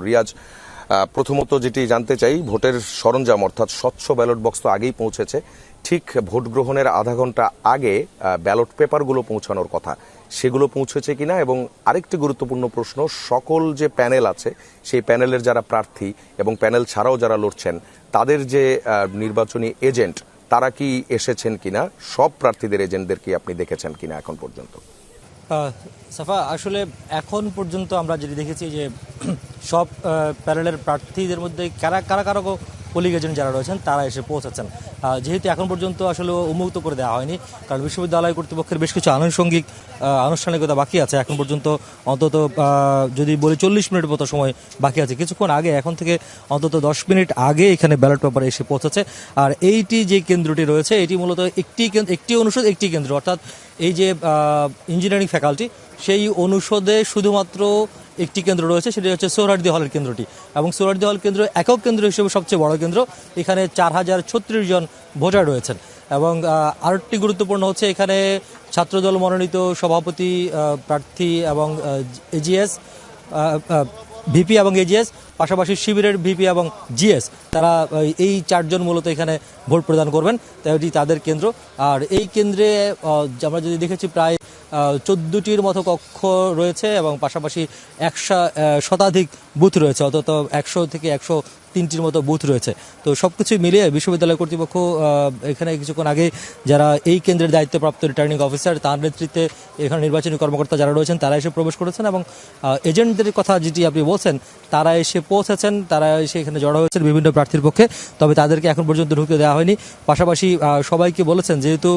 রিয়াজ, প্রথমত যেটি জানতে চাই, ভোটের সরঞ্জাম অর্থাৎ স্বচ্ছ ব্যালট বক্স তো আগেই পৌঁছেছে, ঠিক ভোট গ্রহণের আধা ঘন্টা আগে ব্যালট পেপারগুলো পৌঁছানোর কথা, সেগুলো পৌঁছেছে কিনা? এবং আরেকটি গুরুত্বপূর্ণ প্রশ্ন, সকল যে প্যানেল আছে সেই প্যানেলের যারা প্রার্থী এবং প্যানেল ছাড়াও যারা লড়ছেন তাদের যে নির্বাচনী এজেন্ট, তারা কি এসেছেন কিনা? সব প্রার্থীদের এজেন্টদের কি আপনি দেখেছেন কিনা এখন পর্যন্ত? সাফা, আসলে এখন পর্যন্ত আমরা যেটি দেখেছি যে সব প্যানেলের প্রার্থীদের মধ্যে কারা কারা পোলিং এজেন্ট যারা রয়েছেন তারা এসে পৌঁছাচ্ছেন। যেহেতু এখন পর্যন্ত আসলে উন্মুক্ত করে দেওয়া হয়নি, কারণ বিশ্ববিদ্যালয় কর্তৃপক্ষের বেশ কিছু আনুষ্ঠানিকতা বাকি আছে এখন পর্যন্ত। অন্তত যদি বলি 40 মিনিট মতো সময় বাকি আছে, কিছুক্ষণ আগে, এখন থেকে অন্তত 10 মিনিট আগে এখানে ব্যালট পেপার এসে পৌঁছেছে। আর এইটি যে কেন্দ্রটি রয়েছে এটি মূলত একটি অনুষদ একটি কেন্দ্র, অর্থাৎ এই যে ইঞ্জিনিয়ারিং ফ্যাকাল্টি সেই অনুষদে শুধুমাত্র একটি কেন্দ্র রয়েছে, সেটি হচ্ছে সোহরাওয়ার্দী হলের কেন্দ্রটি। এবং সোহরাওয়ার্দী হল কেন্দ্র একক কেন্দ্র হিসেবে সবচেয়ে বড় কেন্দ্র, এখানে 4036 জন ভোটার রয়েছেন। এবং আরেকটি গুরুত্বপূর্ণ হচ্ছে এখানে ছাত্রদল মনোনীত সভাপতি, প্রার্থী এবং এজিএস, ভিপি এবং এজিএস, পাশাপাশি শিবিরের ভিপি এবং জিএস, তারা এই 4 জন মূলত এখানে ভোট প্রদান করবেন, তাই এটি তাদের কেন্দ্র। আর এই কেন্দ্রে আমরা যদি দেখেছি প্রায় 14টির মতো কক্ষ রয়েছে এবং পাশাপাশি 100 শতাধিক বুথ রয়েছে, অন্তত 100 থেকে 103টির মতো বুথ রয়েছে। তো সবকিছু মিলিয়ে বিশ্ববিদ্যালয় কর্তৃপক্ষ এখানে কিছুক্ষণ আগে যারা এই কেন্দ্রের দায়িত্বপ্রাপ্ত রিটার্নিং অফিসার, তার নেতৃত্বে এখানে নির্বাচনী কর্মকর্তা যারা রয়েছেন তারা এসে প্রবেশ করেছেন। এবং এজেন্টদের কথা যেটি আপনি বলছেন, তারা এসে পৌঁছেছেন, তারা এসে এখানে জড়ো হয়েছেন বিভিন্ন প্রার্থীর পক্ষে, তবে তাদেরকে এখন পর্যন্ত ঢুকতে দেওয়া হয়নি। পাশাপাশি সবাইকে বলেছেন যেহেতু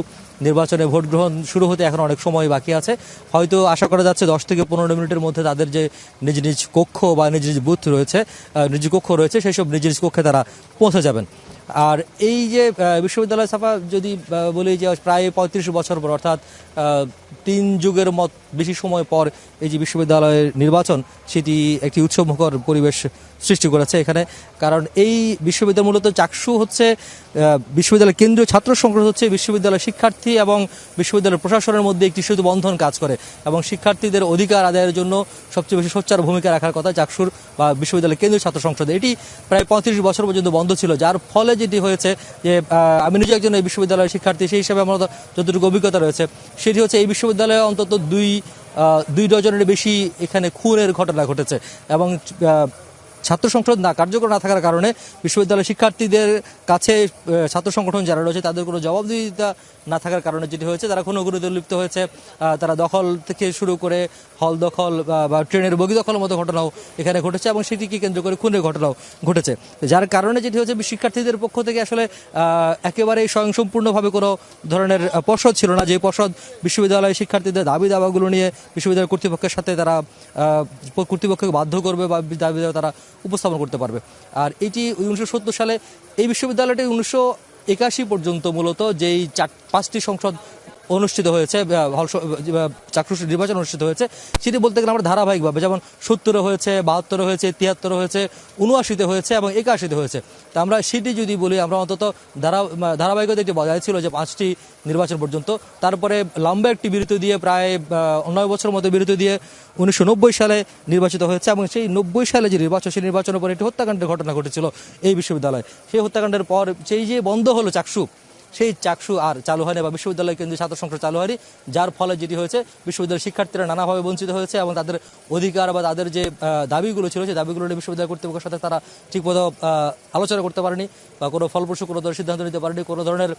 নির্বাচনে ভোট গ্রহণ শুরু হতে এখন অনেক সময় বাকি আছে, হয়তো আশা করা যাচ্ছে 10 থেকে 15 মিনিটের মধ্যে তাদের যে নিজ নিজ কক্ষ বা নিজ নিজ বুথ রয়েছে, নিজ কক্ষ রয়েছে, সেই সব নিজ নিজ কক্ষে তারা পৌঁছে যাবেন। আর এই যে বিশ্ববিদ্যালয় সাফা যদি বলি যে প্রায় 35 বছর পর, অর্থাৎ 3 যুগের মত বেশি সময় পর এই যে বিশ্ববিদ্যালয়ের নির্বাচন, সেটি একটি উৎসবমুখর পরিবেশ সৃষ্টি করেছে এখানে। কারণ এই বিশ্ববিদ্যালয় মূলত চাকসু হচ্ছে বিশ্ববিদ্যালয়ের কেন্দ্রীয় ছাত্র সংসদ, হচ্ছে বিশ্ববিদ্যালয়ের শিক্ষার্থী এবং বিশ্ববিদ্যালয়ের প্রশাসনের মধ্যে একটি সেতু বন্ধন কাজ করে এবং শিক্ষার্থীদের অধিকার আদায়ের জন্য সবচেয়ে বেশি সোচ্চার ভূমিকা রাখার কথা চাকসুর বা বিশ্ববিদ্যালয়ের কেন্দ্রীয় ছাত্র সংসদে। এটি প্রায় 35 বছর পর্যন্ত বন্ধ ছিল, যার ফলে যেটি হয়েছে যে আমি নিজে একজন এই বিশ্ববিদ্যালয়ের শিক্ষার্থী, সেই হিসাবে আমার যতটুকু অভিজ্ঞতা রয়েছে সেটি হচ্ছে এই বিশ্ববিদ্যালয়ে অন্তত 2 ডজনের বেশি এখানে খুনের ঘটনা ঘটেছে। এবং ছাত্র সংসদ কার্যকর না থাকার কারণে বিশ্ববিদ্যালয়ের শিক্ষার্থীদের কাছে ছাত্র সংগঠন যারা রয়েছে তাদের কোনো জবাবদিহিতা না থাকার কারণে যেটি হয়েছে, তারা খুনোখুনিতে লিপ্ত হয়েছে। তারা দখল থেকে শুরু করে হল দখল বা ট্রেনের বগি দখলের মতো ঘটনাও এখানে ঘটেছে এবং সেটিকে কেন্দ্র করে খুনের ঘটনাও ঘটেছে। যার কারণে যেটি হচ্ছে শিক্ষার্থীদের পক্ষ থেকে আসলে একেবারে স্বয়ংসম্পূর্ণভাবে কোনো ধরনের পর্ষদ ছিল না, যে পর্ষদ বিশ্ববিদ্যালয়ের শিক্ষার্থীদের দাবি দাবাগুলো নিয়ে বিশ্ববিদ্যালয় কর্তৃপক্ষের সাথে তারা কর্তৃপক্ষকে বাধ্য করবে বা দাবি দাবা তারা উপস্থাপন করতে পারবে। আর এটি 1970 সালে এই বিশ্ববিদ্যালয়টি 1981 পর্যন্ত মূলত যেই 5টি সংসদ অনুষ্ঠিত হয়েছে, চাকসু নির্বাচন অনুষ্ঠিত হয়েছে, সেটি বলতে গেলে আমরা ধারাবাহিকভাবে, যেমন 70-এ হয়েছে, 72-এ হয়েছে, 73-এ হয়েছে, 79-তে হয়েছে এবং 81-তে হয়েছে। তা আমরা সেটি যদি বলি, আমরা অন্তত ধারাবাহিকতা একটি বজায় ছিল যে 5টি নির্বাচন পর্যন্ত। তারপরে লম্বা একটি বিরতি দিয়ে, প্রায় 9 বছরের মতো বিরতি দিয়ে 1990 সালে নির্বাচিত হয়েছে। এবং সেই 90 সালে যে নির্বাচন, সেই নির্বাচনের পর একটি হত্যাকাণ্ডের ঘটনা ঘটেছিল এই বিশ্ববিদ্যালয়ে। সেই হত্যাকাণ্ডের পর সেই যে বন্ধ হলো চাকসু, সেই চাকসু আর চালু হয়নি বা বিশ্ববিদ্যালয় কেন্দ্রীয় ছাত্র সংসদ চালু হয়নি, যার ফলে যেটি হয়েছে বিশ্ববিদ্যালয়ের শিক্ষার্থীরা নানাভাবে বঞ্চিত হয়েছে এবং তাদের অধিকার বা তাদের যে দাবিগুলো ছিল সেই দাবিগুলো নিয়ে বিশ্ববিদ্যালয় কর্তৃপক্ষের সাথে তারা ঠিকমতো আলোচনা করতে পারেনি বা কোনো ফলপ্রসূ কোনো ধরনের সিদ্ধান্ত নিতে পারেনি। কোনো ধরনের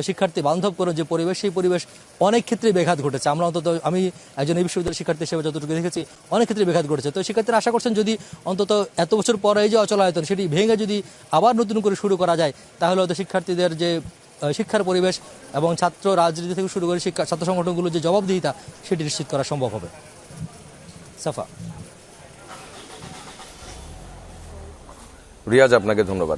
শিক্ষার্থী বান্ধব কোনো যে পরিবেশ, সেই পরিবেশ অনেক ক্ষেত্রে ব্যাঘাত ঘটেছে। আমরা অন্তত, আমি একজন এই বিশ্ববিদ্যালয়ের শিক্ষার্থী হিসেবে যতটুকু দেখেছি, অনেক ক্ষেত্রে ব্যাঘাত ঘটেছে। তো শিক্ষার্থীরা আশা করছেন যদি অন্তত এত বছর পরে এই যে অচলায়তন, সেটি ভেঙে যদি আবার নতুন করে শুরু করা যায়, তাহলে হয়তো শিক্ষার্থীদের যে শিক্ষার পরিবেশ এবং ছাত্র রাজনীতি থেকে শুরু করে ছাত্র সংগঠনগুলোর যে জবাবদিহিতা, সেটি নিশ্চিত করা সম্ভব হবে। সাফা। রিয়াজ, আপনাকে ধন্যবাদ।